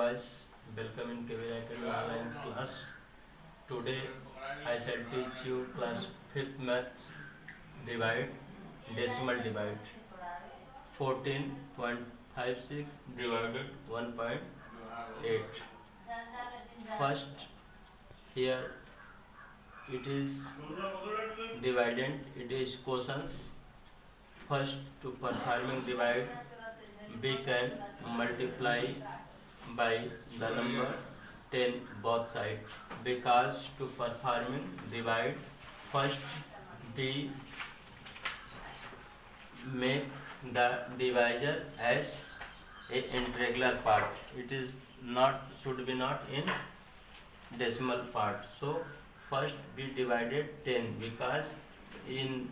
boys, welcome in KB Writing online class. Today I shall teach you class 5th math divide, decimal divide. 14.56 divided 1.8. First, here it is dividend, it is quotients. First, to performing divide, we can multiply by the number 10 both sides, because to performing divide, first we make the divisor as a irregular part. It is not, should be not in decimal part. So first we divided 10, because in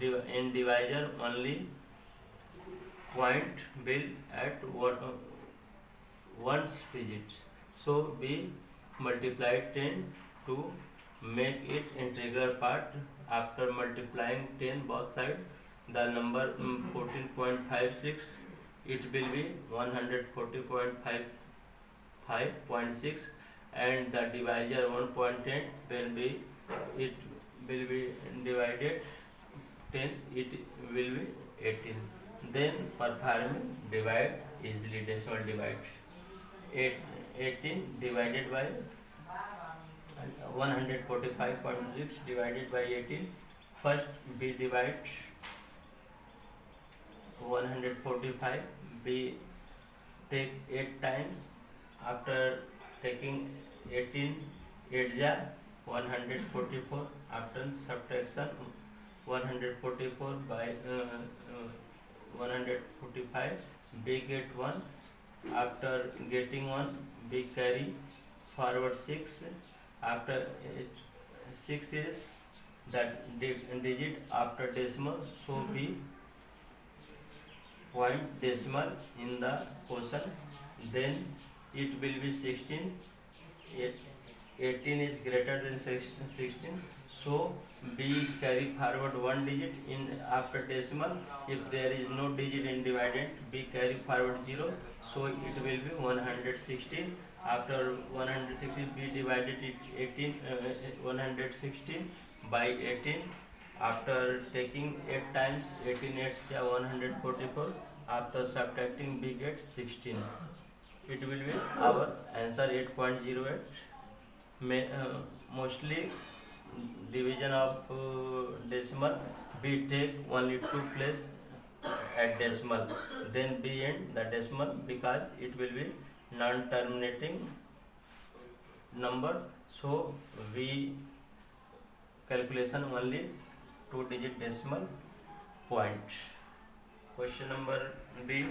divisor only point will at one digit. So we multiplied 10 to make it integral part. After multiplying 10 both sides, the number 14.56, it will be 140.56, and the divisor 1.10 will be, it will be divided 10, it will be 18. Then performing divide easily, decimal divide. 18 divided by 145.6 divided by 18. First we divide 145, we take 8 times. After taking 18, 8 ja 144. After subtraction, 144 by 145, we get 1. After getting 1, we carry forward 6. After 6 is that digit after decimal, so we point decimal in the quotient. Then it will be 16. 18 is greater than 16, so we carry forward one digit in after decimal. If there is no digit in dividend, we carry forward 0, so it will be 116. After 116, we divided it 116 by 18. After taking 8 times, 18 8 144. After subtracting, we get 16. It will be our answer 8.08. Mostly division of decimal, we take only 2 place at decimal, then we end the decimal, because it will be non-terminating number. So we calculation only 2-digit decimal point. Question number B,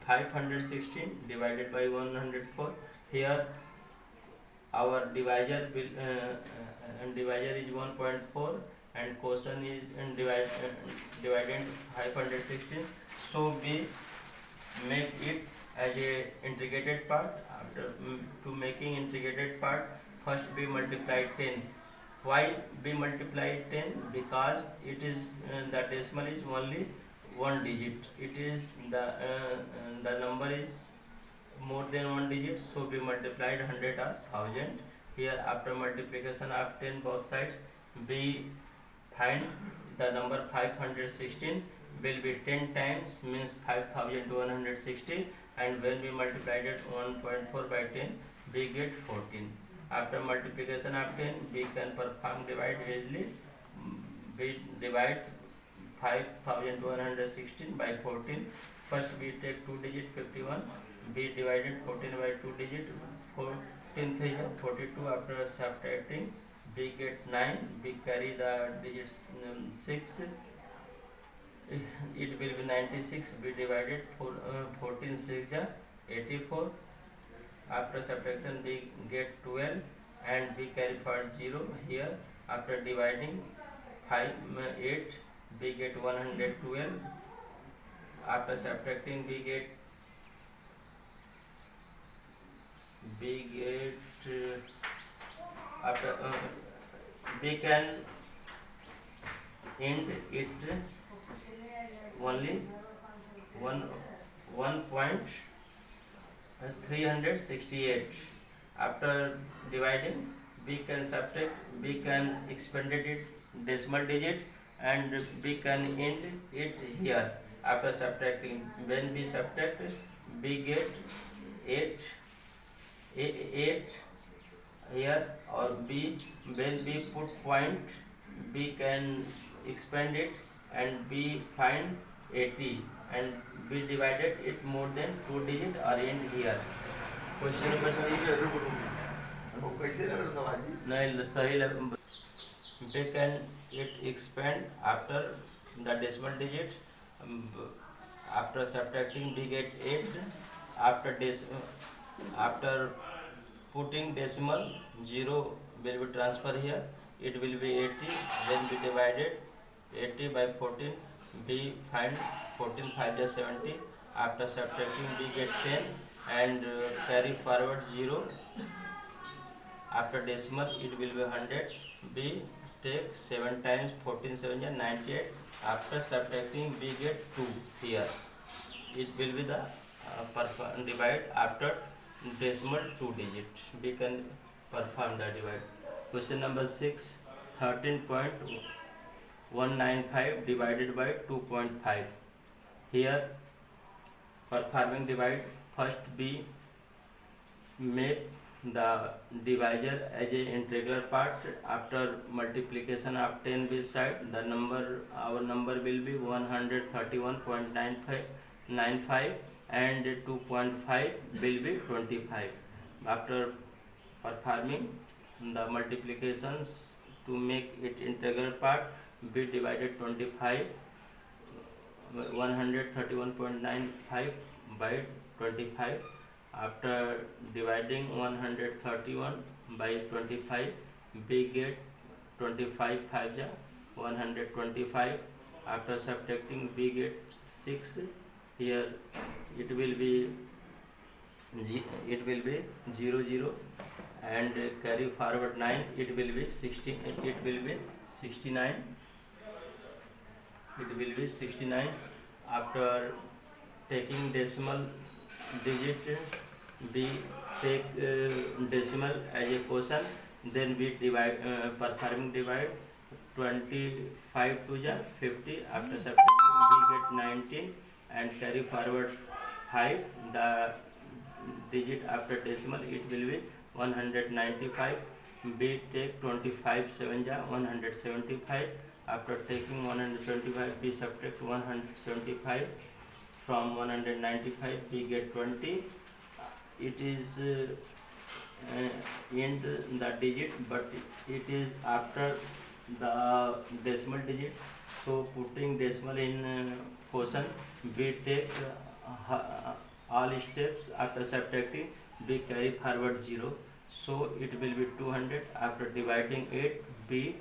516 divided by 104. Here our divisor will divisor is 1.4 and quotient is dividend 516. So we make it as a integrated part. After to making integrated part, first we multiply 10. Why we multiply 10? Because it is the decimal is only one digit. It is the number is more than one digit, so we multiplied 100 or 1000. Here after multiplication of 10 both sides, we find the number 516 will be 10 times, means 5260, and when we multiplied it 1.4 by 10, we get 14. After multiplication of 10, we can perform divide easily. We divide 5216 by 14. First we take 2 digit 51. We divided 14 by 2 digit, 14 3 42. After subtracting, we get 9. We carry the digits 6. It will be 96. We divided 14 6 84. After subtraction, we get 12, and we carry forward 0 here. After dividing 5 8, we get 112. After subtracting, we get after we can end it only one point 368. After dividing, we can subtract, we can expanded it decimal digit, and we can end it here. After subtracting, when we subtract, we get 8 here, or b, when we put point, we can expand it and we find 80, and we divided it more than 2 digit or end here. Question number 6. नहीं सही we can it expand after the decimal digit. After subtracting, we get 8. After putting decimal, 0 will be transfer here, it will be 80. Then we divided 80 by 14, we find 14 5 is 70. After subtracting, we get 10 and carry forward 0. After decimal, it will be 100. We take 7 times 14 7 is 98. After subtracting, we get 2 here. It will be the divide after decimal 2 digit. We can perform the divide. Question number 6. 13.195 divided by 2.5. Here, performing divide, first we make the divisor as a integral part. After multiplication of 10 this side, the number, our number will be 131.95 and 2.5 will be 25. After performing the multiplications to make it integral part, we divided 25 131.95 by 25. After dividing 131 by 25, we get 25 5 ja 125. After subtracting, we get 6. Here it will be 0 0 and carry forward 9. It will be 16. It will be 69. It will be 69. After taking decimal digit, we take decimal as a quotient. Then we divide, performing divide. 25 to 50. After subtracting, we get 19 and carry forward 5. The digit after decimal, it will be 195. We take 25 7 175. After taking 175, we subtract 175 from 195, we get 20. It is end the digit, but it is after the decimal digit. So putting decimal in quotient, we take all steps. After subtracting, we carry forward 0. So it will be 200. After dividing 8, we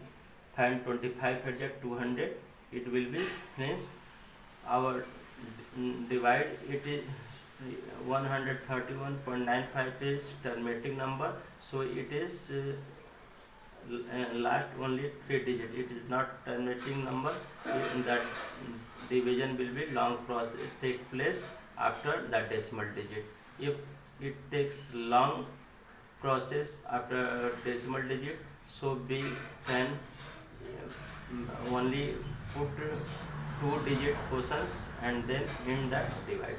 find 25 at 200. It will be finished. Our divide, it is 131.95 is terminating number, so it is last only 3 digit. It is not terminating number. That division will be long process take place after the decimal digit. If it takes long process after decimal digit, so we can only put 2 digit quotients and then end that divide.